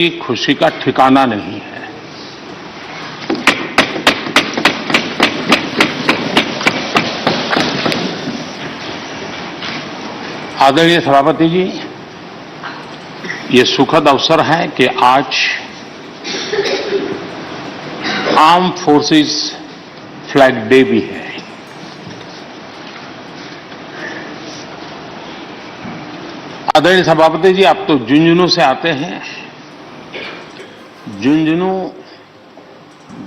की खुशी का ठिकाना नहीं है। आदरणीय सभापति जी, ये सुखद अवसर है कि आज आर्म फोर्सेस फ्लैग डे भी है। आदरणीय सभापति जी, आप तो झुंझुनू से आते हैं। झुंझुनू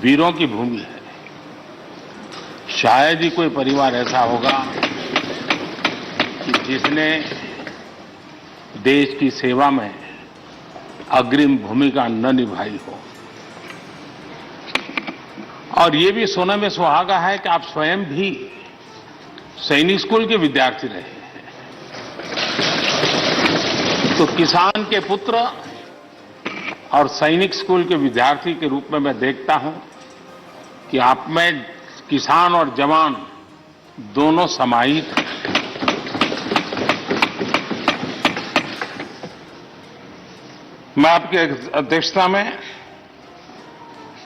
वीरों की भूमि है। शायद ही कोई परिवार ऐसा होगा कि जिसने देश की सेवा में अग्रिम भूमिका न निभाई हो। और ये भी सोने में सुहागा है कि आप स्वयं भी सैनिक स्कूल के विद्यार्थी रहे हैं। तो किसान के पुत्र और सैनिक स्कूल के विद्यार्थी के रूप में मैं देखता हूं कि आप में किसान और जवान दोनों समाहित हैं। मैं आपकी अध्यक्षता में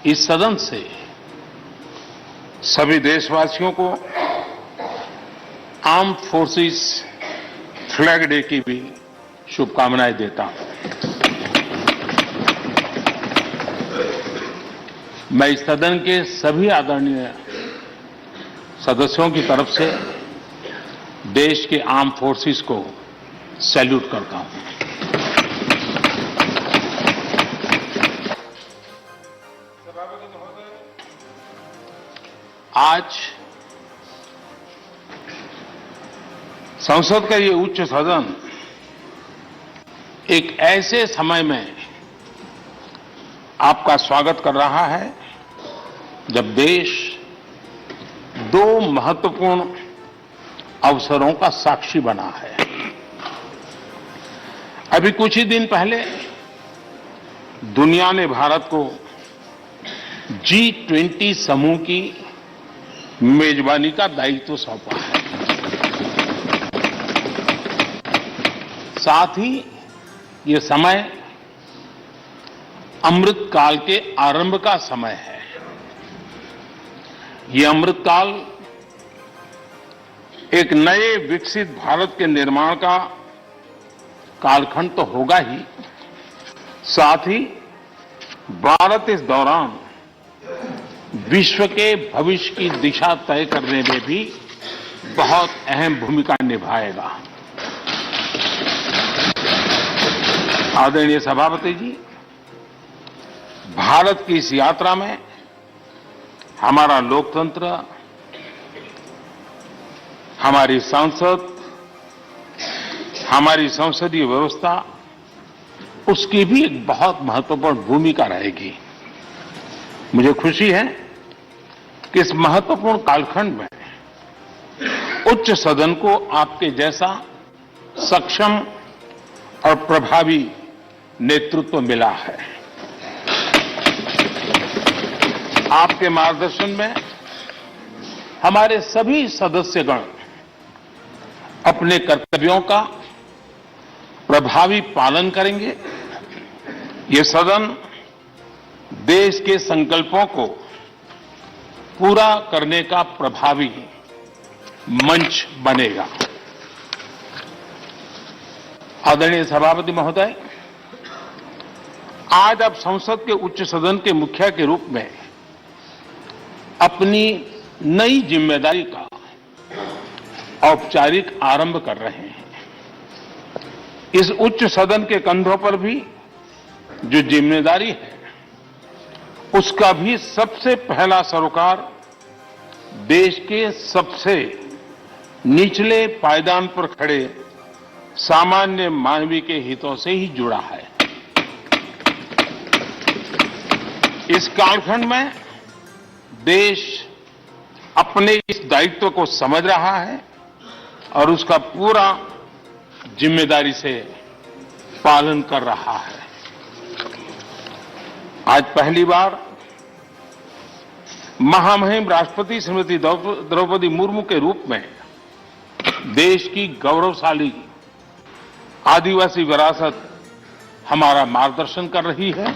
इस सदन से सभी देशवासियों को आर्म फोर्सेस फ्लैग डे की भी शुभकामनाएं देता हूं। मैं इस सदन के सभी आदरणीय सदस्यों की तरफ से देश के आर्म फोर्सेस को सैल्यूट करता हूं। आज संसद का ये उच्च सदन एक ऐसे समय में आपका स्वागत कर रहा है जब देश दो महत्वपूर्ण अवसरों का साक्षी बना है। अभी कुछ ही दिन पहले दुनिया ने भारत को G20 समूह की मेजबानी का दायित्व सौंपा है। साथ ही ये समय अमृत काल के आरंभ का समय है। ये अमृत काल एक नए विकसित भारत के निर्माण का कालखंड तो होगा ही, साथ ही भारत इस दौरान विश्व के भविष्य की दिशा तय करने में भी बहुत अहम भूमिका निभाएगा। आदरणीय सभापति जी, भारत की इस यात्रा में हमारा लोकतंत्र, हमारी संसद, हमारी संसदीय व्यवस्था, उसकी भी एक बहुत महत्वपूर्ण भूमिका रहेगी। मुझे खुशी है कि इस महत्वपूर्ण कालखंड में उच्च सदन को आपके जैसा सक्षम और प्रभावी नेतृत्व मिला है। आपके मार्गदर्शन में हमारे सभी सदस्यगण अपने कर्तव्यों का प्रभावी पालन करेंगे। ये सदन देश के संकल्पों को पूरा करने का प्रभावी मंच बनेगा। आदरणीय सभापति महोदय, आज आप संसद के उच्च सदन के मुखिया के रूप में अपनी नई जिम्मेदारी का औपचारिक आरंभ कर रहे हैं। इस उच्च सदन के कंधों पर भी जो जिम्मेदारी है, उसका भी सबसे पहला सरोकार देश के सबसे निचले पायदान पर खड़े सामान्य मानवीय के हितों से ही जुड़ा है। इस कालखंड में देश अपने इस दायित्व को समझ रहा है और उसका पूरा जिम्मेदारी से पालन कर रहा है। आज पहली बार महामहिम राष्ट्रपति श्रीमती द्रौपदी मुर्मू के रूप में देश की गौरवशाली आदिवासी विरासत हमारा मार्गदर्शन कर रही है।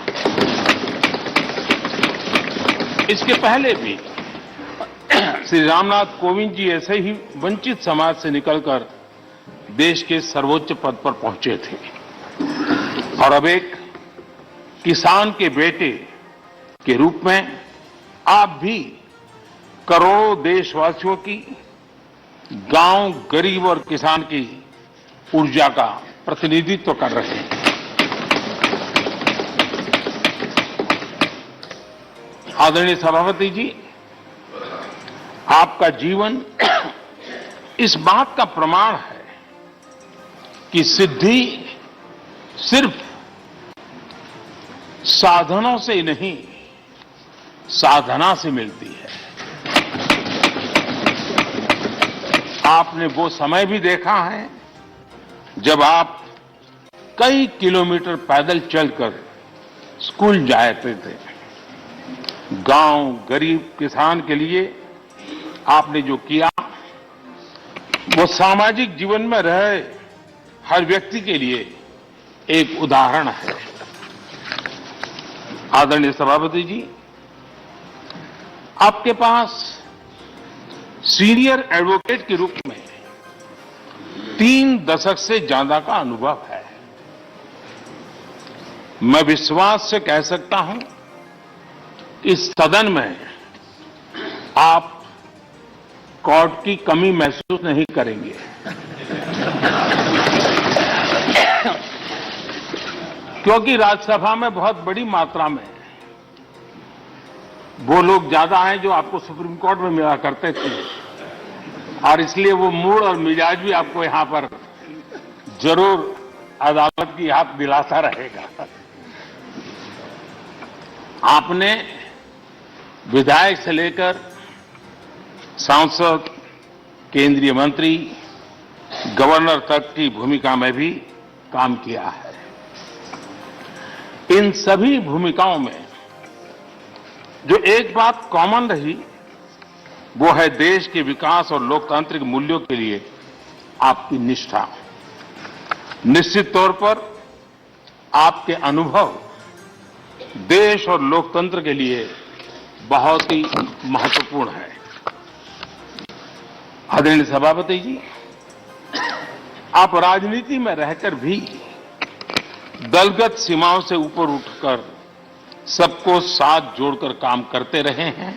इसके पहले भी श्री रामनाथ कोविंद जी ऐसे ही वंचित समाज से निकलकर देश के सर्वोच्च पद पर पहुंचे थे और अब एक किसान के बेटे के रूप में आप भी करोड़ों देशवासियों की, गांव, गरीब और किसान की ऊर्जा का प्रतिनिधित्व कर रहे हैं। आदरणीय सभापति जी, आपका जीवन इस बात का प्रमाण है कि सिद्धि सिर्फ साधनों से ही नहीं, साधना से मिलती है। आपने वो समय भी देखा है जब आप कई किलोमीटर पैदल चलकर स्कूल जाते थे। गांव, गरीब, किसान के लिए आपने जो किया वो सामाजिक जीवन में रहे हर व्यक्ति के लिए एक उदाहरण है। आदरणीय सभापति जी, आपके पास सीनियर एडवोकेट के रूप में 3 दशक से ज्यादा का अनुभव है। मैं विश्वास से कह सकता हूं कि इस सदन में आप कोर्ट की कमी महसूस नहीं करेंगे। क्योंकि राज्यसभा में बहुत बड़ी मात्रा में वो लोग ज्यादा हैं जो आपको सुप्रीम कोर्ट में मिला करते थे और इसलिए वो मूड और मिजाज भी आपको यहां पर जरूर अदालत की याद दिलाता रहेगा। आपने विधायक से लेकर सांसद, केंद्रीय मंत्री, गवर्नर तक की भूमिका में भी काम किया है। इन सभी भूमिकाओं में जो एक बात कॉमन रही वो है देश के विकास और लोकतांत्रिक मूल्यों के लिए आपकी निष्ठा। निश्चित तौर पर आपके अनुभव देश और लोकतंत्र के लिए बहुत ही महत्वपूर्ण है। आदरणीय सभापति जी, आप राजनीति में रहकर भी दलगत सीमाओं से ऊपर उठकर सबको साथ जोड़कर काम करते रहे हैं।